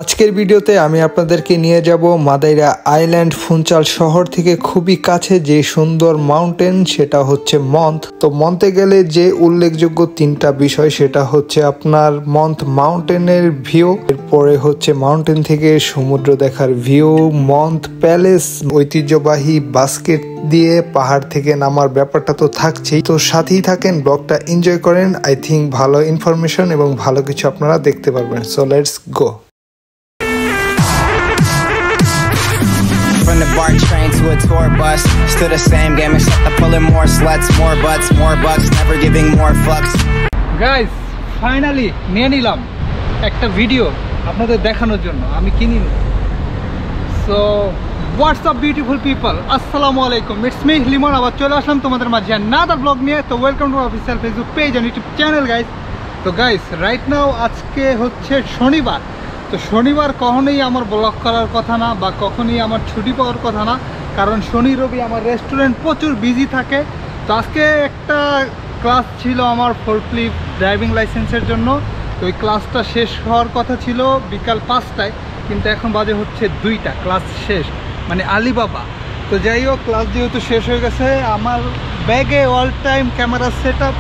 আজকের ভিডিওতে আমি আপনাদেরকে নিয়ে যাব মাদাইরা আইল্যান্ড ফুনচাল শহর থেকে খুবই কাছে যে সুন্দর মাউন্টেন, সেটা হচ্ছে মন্থ। তো মন্থে গেলে যে উল্লেখযোগ্য তিনটা বিষয়, সেটা হচ্ছে আপনার মন্থ মাউন্টেনের ভিউ, এরপরে হচ্ছে মাউন্টেন থেকে সমুদ্র দেখার ভিউ, মন্থ প্যালেস, ঐতিহ্যবাহী বাস্কেট দিয়ে পাহাড় থেকে নামার ব্যাপারটা তো থাকছেই। তো সাথেই থাকেন, ব্লগটা এনজয় করেন। আই থিঙ্ক ভালো ইনফরমেশন এবং ভালো কিছু আপনারা দেখতে পারবেন। So let's go. From the BART train to a tour bus, still the same game except I'm pulling more sluts, more butts, more bucks, never giving more fucks. Guys finally নিয়ে নিলাম একটা video আপনাদের দেখানোর জন্য আমি কিনি। So WhatsApp beautiful people, আসসালামু আলাইকুম, ইটস মি লিমন। আবার চলে আসলাম তোমাদের মাঝে নাদার ব্লগ নিয়ে। তো welcome to official Facebook page and YouTube channel guys. তো গাইস রাইট নাও আজকে হচ্ছে শনিবার। তো শনিবার কখনোই আমার ব্লগ করার কথা না বা কখনোই আমার ছুটি পাওয়ার কথা না, কারণ শনি রবি আমার রেস্টুরেন্ট প্রচুর বিজি থাকে। তো আজকে একটা ক্লাস ছিল আমার ফোর্কলিফট ড্রাইভিং লাইসেন্সের জন্য। তো ওই ক্লাসটা শেষ হওয়ার কথা ছিল বিকাল 5টায়, কিন্তু এখন বাজে হচ্ছে 2টা, ক্লাস শেষ মানে আলিবাবা। তো যাই হোক, ক্লাস যেহেতু শেষ হয়ে গেছে, আমার ব্যাগে all time camera set up,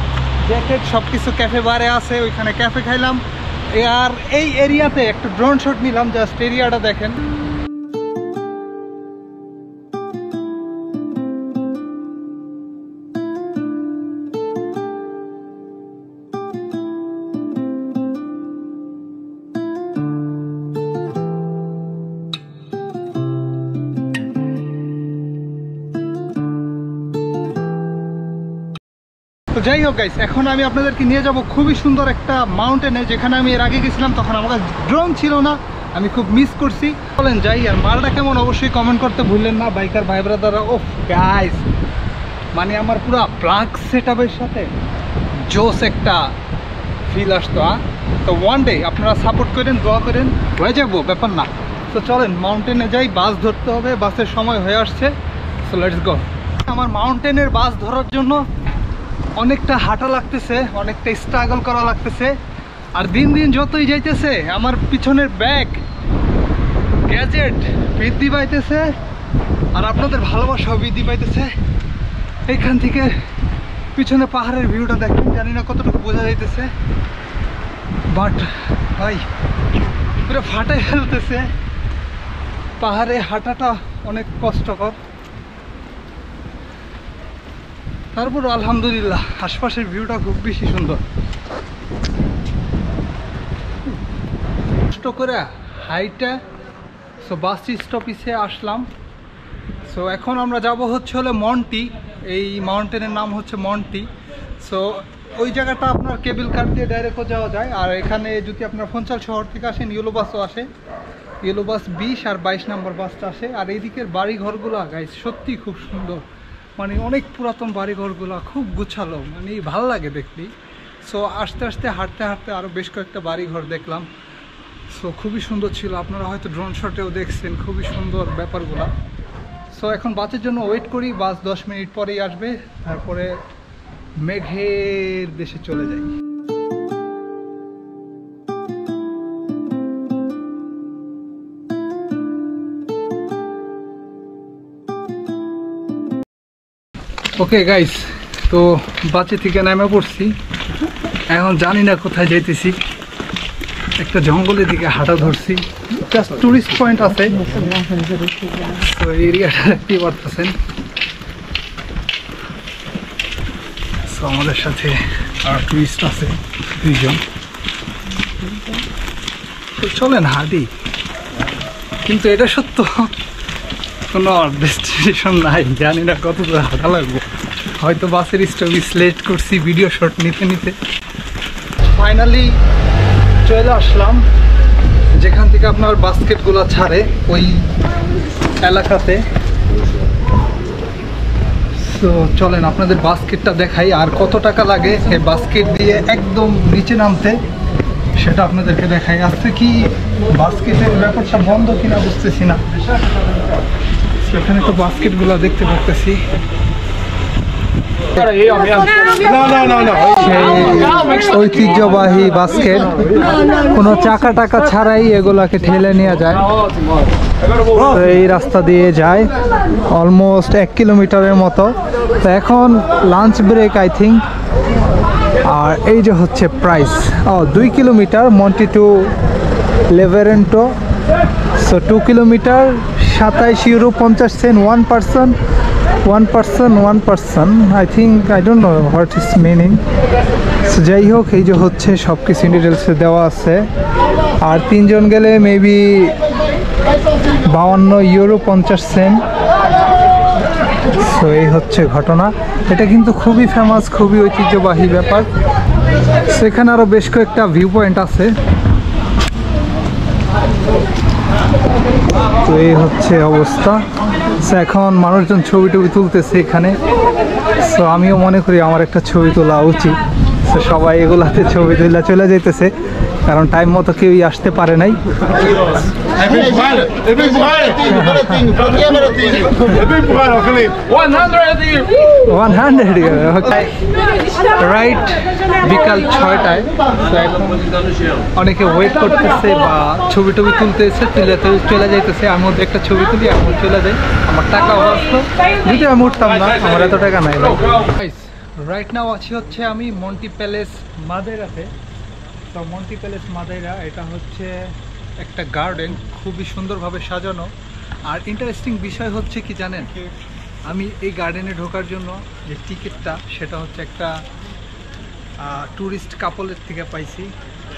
jacket সব কিছু ক্যাফে বারে আছে, ওইখানে ক্যাফে খাইলাম। আর এই এরিয়াতে একটা ড্রোন শট নিলাম, জাস্ট এরিয়াটা দেখেন। তো যাই হোক গাইস, এখন আমি আপনাদেরকে নিয়ে যাব খুবই সুন্দর একটা মাউন্টেনে, যেখানে আমি এর আগে গেছিলাম, তখন আমার কাছে ড্রোন ছিল না, আমি খুব মিস করছি। বলেন যাই, আর মালটা কেমন অবশ্যই কমেন্ট করতে ভুললেন না বাইকার ভাই ব্রাদাররা। ওফ গাইস, মানে আমার পুরো প্লাগ সেট আপের সাথে জোস একটা ফিল আসতো। তো ওয়ান ডে আপনারা সাপোর্ট করেন, দোয়া করেন, হয়ে যাবো, ব্যাপার না। তো চলেন মাউন্টেনে যাই, বাস ধরতে হবে, বাসের সময় হয়ে আসছে। So let's go. আমার মাউন্টেনের বাস ধরার জন্য অনেকটা হাঁটা লাগতেছে, অনেকটা স্ট্রাগল করা লাগতেছে। আর দিন দিন যতই যাইতেছে আমার পিছনের ব্যাগ গ্যাজেট বৃদ্ধি পাইতেছে, আর আপনাদের ভালোবাসাও বৃদ্ধি পাইতেছে। এইখান থেকে পিছনে পাহাড়ের ভিউটা দেখেন, জানি না কতটুকু বোঝা যাইতেছে, বাট ভাই পুরো ফাটাই ফেলতেছে। পাহাড়ে হাঁটাটা অনেক কষ্টকর, তারপর আলহামদুলিল্লাহ আশপাশের ভিউটা খুব বেশি সুন্দর। কষ্ট করে হাইটা সো বাস স্টপিসে আসলাম। সো এখন আমরা যাব হচ্ছে হলে মন্টি, এই মাউন্টেনের নাম হচ্ছে মন্টি। সো ওই জায়গাটা আপনার কেবল কার দিয়ে ডাইরেক্টও যাওয়া যায়। আর এখানে যদি আপনার ফুনচাল শহর থেকে আসেন, ইয়েলো বাসও আসে, ইয়েলো বাস 20 আর 22 নম্বর বাসটা আসে। আর এইদিকের বাড়ি ঘরগুলো গাইস সত্যি খুব সুন্দর, মানে অনেক পুরাতন বাড়িঘরগুলো খুব গুছালো, মানে ভালো লাগে দেখলি। সো আস্তে আস্তে হাঁটতে হাঁটতে আরও বেশ কয়েকটা বাড়িঘর দেখলাম। সো খুবই সুন্দর ছিল, আপনারা হয়তো ড্রোন শটেও দেখছেন, খুবই সুন্দর ব্যাপারগুলো। সো এখন বাসের জন্য ওয়েট করি, বাস 10 মিনিট পরেই আসবে, তারপরে মেঘের দেশে চলে যাই। ওকে গাইস, তো বাসে থেকে নেমে পড়ছি, এখন জানি না কোথায় যাইতেছি, একটা জঙ্গলের দিকে হাঁটা ধরছি। জাস্ট টুরিস্ট পয়েন্ট আছে, তো এরিয়াটা দেখতেই পারতেছেন। তো আমাদের সাথে আর টুরিস্ট আছে 2জন। তো চলেন হাঁটি, কিন্তু এটা সত্য কোনো ডেস্টিনেশন নাই, জানি না কত দূর হাঁটা লাগবে। হয়তো বাসের স্টপেজ লেট করছি ভিডিও শট নিতে নিতে। ফাইনালি চলে আসলাম যেখান থেকে আপনার বাস্কেটগুলো ছাড়ে, ওই এলাকাতে। তো চলেন আপনাদের বাস্কেটটা দেখাই, আর কত টাকা লাগে এই বাস্কেট দিয়ে একদম নিচে নামতে সেটা আপনাদেরকে দেখাই। আজকে কি বাস্কেটের ব্যাপারটা বন্ধ কিনা বুঝতেছি না। সেখানে তো বাস্কেটগুলো দেখতে পাচ্ছি। সেই ঐতিহ্যবাহী বাস্কেট, কোনো চাকা টাকা ছাড়াই এগুলাকে ঠেলে নিয়ে যায়। তো এই রাস্তা দিয়ে যায় অলমোস্ট 1 কিলোমিটারের মতো। তো এখন লাঞ্চ ব্রেক আই থিঙ্ক। আর এই যে হচ্ছে price, 2 kilometre Monti to Leverento. So 2 kilometre 27 euro 50 cent, 1 person I think, I don't know what is meaning. So যাই হোক, এই যে হচ্ছে সব কিছু ডিটেলসে দেওয়া আছে। আর 3 জন গেলে মেবি 52 ইউরো 50 সেন্ট। সো এই হচ্ছে ঘটনা। এটা কিন্তু খুবই ফেমাস, খুবই ঐতিহ্যবাহী ব্যাপার। সেখানে আরও বেশ কয়েকটা ভিউ পয়েন্ট আছে। তো এই হচ্ছে অবস্থা। সো এখন মানুষজন ছবি টবি তুলতেছে এখানে। সো আমিও মনে করি আমার একটা ছবি তোলা উচিত। সো সবাই এগুলাতে ছবি তুলে চলে যেতেছে, কারণ টাইম মতো কেউই আসতে পারে নাই। রাইট বিকাল 6টায়। অনেকে ওয়েট করতেছে বা ছবি টবি তুলতেছে, তুলে চলে যাইতেছে। আমি মধ্যে একটা ছবি তুলি, এখন চলে যাই। আমার টাকা আসলো, যদি আমি উঠতাম না, আমার এত টাকা নাই। রাইট নাও আছি হচ্ছে আমি মন্টি প্যালেস মাদেরাতে। তো মন্টি প্যালেস মাদেরা এটা হচ্ছে একটা গার্ডেন, খুবই সুন্দরভাবে সাজানো। আর ইন্টারেস্টিং বিষয় হচ্ছে কি জানেন, আমি এই গার্ডেনে ঢোকার জন্য যে টিকিটটা, সেটা হচ্ছে একটা ট্যুরিস্ট কাপলের থেকে পাইছি।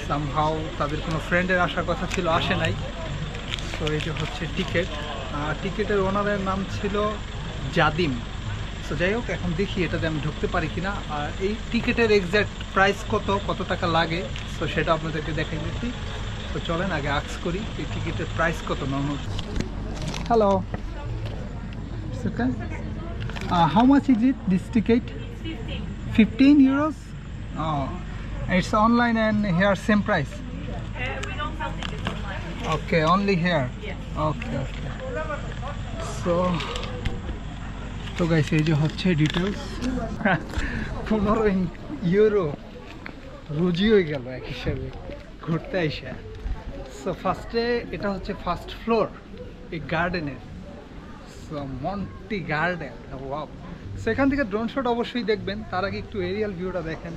সামহাও তাদের কোনো ফ্রেন্ডের আসার কথা ছিল, আসে নাই। সো এই যে হচ্ছে টিকিট। টিকিটের ওনারের নাম ছিল জাদিম। সো যাই হোক, এখন দেখি এটাতে আমি ঢুকতে পারি কিনা। আর এই টিকিটের এক্স্যাক্ট প্রাইস কত টাকা লাগে, সো সেটা আপনাদেরকে দেখাই দিচ্ছি। তো চলেন আগে আস্ক করি এই টিকিটের প্রাইস কত normal. Hello, how much is it this ticket? 15 euros? Oh, it's online and here same price? We don't sell tickets online. Okay, only here? Yes. Okay. So guys, এই যে হচ্ছে ডিটেলস। 15 ইউরো রুজি হয়ে গেল এক হিসাবে ঘুরতে আইসা। সো ফার্স্টে এটা হচ্ছে ফার্স্ট ফ্লোর এই গার্ডেনের। So Monty Garden, wow. So এখান থেকে ড্রোন শট অবশ্যই দেখবেন, তার আগে একটু এরিয়াল ভিউটা দেখেন।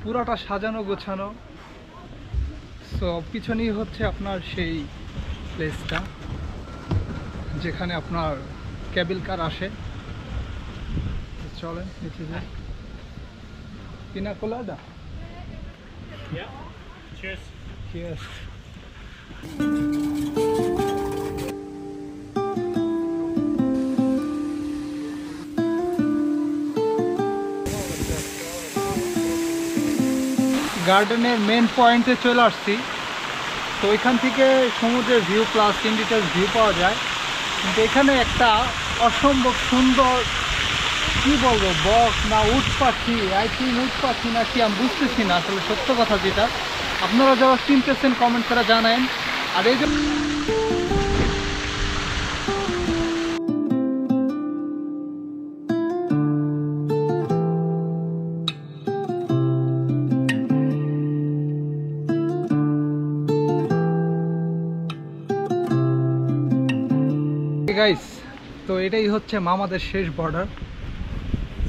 পুরাটা সাজানো গোছানো। সো পিছনেই হচ্ছে আপনার সেই প্লেসটা যেখানে আপনার কেবল কার আসে। চলেন নিচে যাই। পিনা কোলাডা। Cheers. Cheers. গার্ডেনের মেন পয়েন্টে চলে আসছি। তো এখান থেকে সমুদ্রের view plus in details view পাওয়া যায়। কিন্তু এখানে একটা অসম্ভব সুন্দর, কি বলবো, বক না উট পাখি, আই থিঙ্ক উট পাখি না কি, আমি বুঝতেছি না আসলে সত্য কথা যেটা। আপনারা যারা চিনতেছেন কমেন্ট করে জানান। আর এই যে গাইস, তো এটাই হচ্ছে মামাদের শেষ বর্ডার।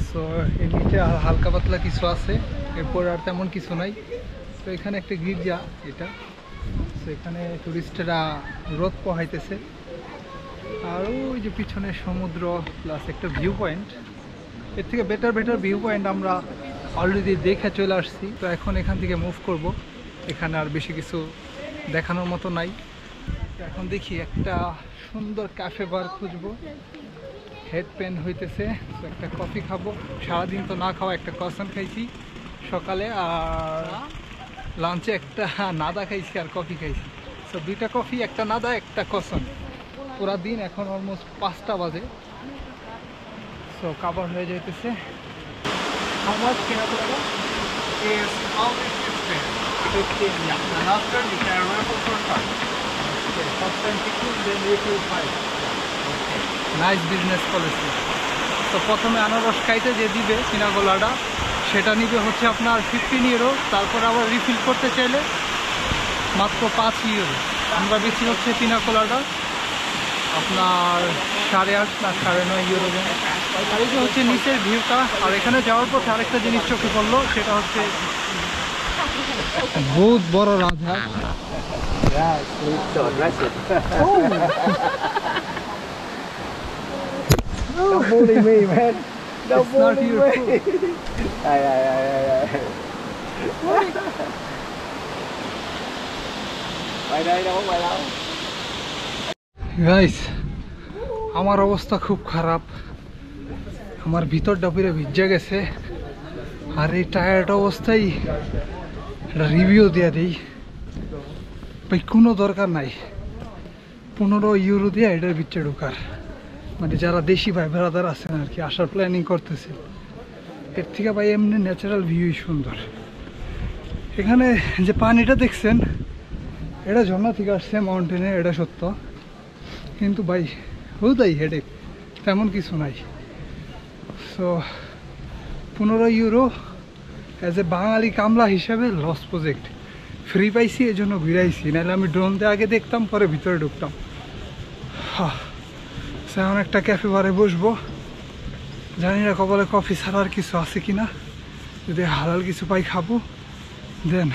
সো এর নিচে আর হালকা পাতলা কিছু আছে, এরপর আর তেমন কিছু নাই। তো এখানে একটা গির্জা এটা। সো এখানে টুরিস্টরা রোদ পোহাইতেছে। আর ওই যে পিছনে সমুদ্র প্লাস একটা ভিউ পয়েন্ট। এর থেকে বেটার ভিউ পয়েন্ট আমরা অলরেডি দেখে চলে আসছি। তো এখন এখান থেকে মুভ করব। এখানে আর বেশি কিছু দেখানোর মতো নাই। এখন দেখি একটা সুন্দর ক্যাফে বার খুঁজবো। হেড পেন হইতেছে, তো একটা কফি খাবো। সারাদিন তো না খাওয়া, একটা ক্রসান খাইছি সকালে, আর লাঞ্চে একটা নাদা খাইছি আর কফি খাইছি। সো 2টা কফি, একটা নাদা, একটা ক্রসান, পুরা দিন। এখন অলমোস্ট 5টা বাজে। সো কাভার হয়ে যাইতেছে। How much can I put up? Is only 15. Yeah. And after you can refill for card. Okay, first time 15, then refill 5. Okay. Nice business policy. তো প্রথমে আনারস খাইতে যে দিবে পিনাকোলাডা সেটা নিবে হচ্ছে আপনার 15 ইউরো, তারপর আবার রিফিল করতে চাইলে মাত্র 5 ইউরো। আমরা বেশি হচ্ছে পিনাকোলাডা আপনার 8.5 না 9.5 ইউরো। আর এই যে হচ্ছে নিচের ভিউটা। আর এখানে যাওয়ার পথে আরেকটা জিনিস চোখে পড়লো, সেটা হচ্ছে বহুত বড় রাজহাঁস। Don't bully me, man. Don't It's not bully your me. food. Hey. Quay đây đâu, quay đâu. Guys, আমার অবস্থা খুব খারাপ। আমার ভিতরটা পুরো ভিজে গেছে। আর এই টায়ার্ড অবস্থায় একটা রিভিউ দিয়ে দিই ভাই, কোনো দরকার নাই 15 ইউরো দিয়ে এটার ভিতরে ঢোকার। মানে যারা দেশি ভাই বেড়াদার আছেন আর কি, আসার প্ল্যানিং করতেছে, এর থেকে ভাই এমনি ন্যাচারাল ভিউই সুন্দর। এখানে যে পানিটা দেখছেন এটা ঝর্ণা থেকে আসছে মাউন্টেনে, এটা সত্য, কিন্তু ভাই হুদাই হেডেক তেমন কিছু নাই। সো 15 ইউরো অ্যাজ এ বাঙালি কামলা হিসাবে লস প্রজেক্ট। ফ্রি পাইছি এই জন্য ঘুরাইছি, নাহলে আমি ড্রোন দিয়ে আগে দেখতাম পরে ভিতরে ঢুকতাম। এখন একটা ক্যাফে বারে বসবো, জানি না কপালে কফি ছাড়া আর কিছু আছে কিনা, যদি হালাল কিছু পাই খাবো, দেন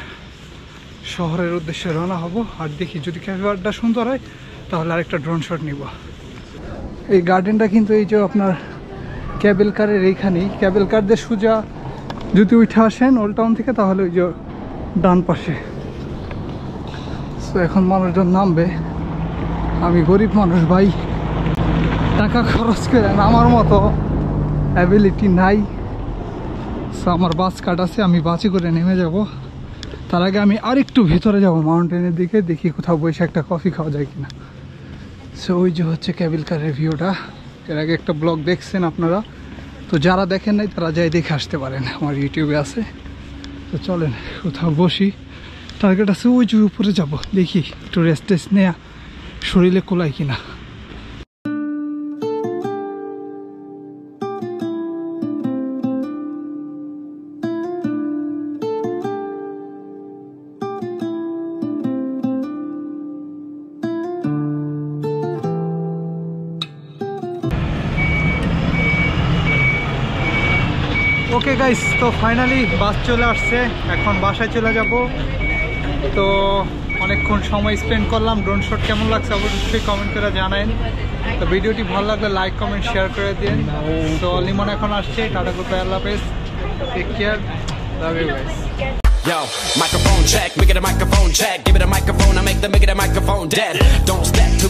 শহরের উদ্দেশ্যে রওনা হব। আর দেখি যদি ক্যাফে বারটা সুন্দর হয় তাহলে আরেকটা ড্রোন শট নিব। এই গার্ডেনটা কিন্তু এই যে আপনার ক্যাবেল কারের এইখানেই, ক্যাবেল কার দিয়ে সোজা যদি উঠে আসেন ওল্ড টাউন থেকে তাহলে ওই যে ডান পাশে। সো এখন মানুষজন নামবে, আমি গরিব মানুষ ভাই, টাকা খরচ করে আমার মতো অ্যাবিলিটি নাই। সো আমার বাস কাট আছে, আমি বাসে করে নেমে যাব। তার আগে আমি আরেকটু ভিতরে যাব মাউন্টেনের দিকে, দেখি কোথাও বসে একটা কফি খাওয়া যায় কিনা। সো ওই যে হচ্ছে ক্যাবেল কারের ভিউটা, এর আগে একটা ব্লগ দেখছেন আপনারা, তো যারা দেখেন নাই তারা যাই দেখে আসতে পারেন, আমার ইউটিউবে আছে। তো চলেন কোথাও বসি, টার্গেট আছে ওই যে উপরে যাব, দেখি একটু রেস্ট টেস্ট নেয়া শরীরে কোলায় কিনা। ওকে গাইস, তো ফাইনালি বাস চলে আসছে, এখন বাসায় চলে যাব। তো অনেকক্ষণ সময় স্পেন্ড করলাম, ড্রোন শট কেমন লাগছে অবশ্যই কমেন্ট করে জানাবেন। তো ভিডিওটি ভালো লাগলে লাইক কমেন্ট শেয়ার করে দিন। তো লিমন এখন আসছে, টাটা গুড বাই, আল্লাহ হাফেজ, take care, love you guys. Yo, microphone check, make it a microphone check. Give it a microphone, I make the microphone dead. Don't step to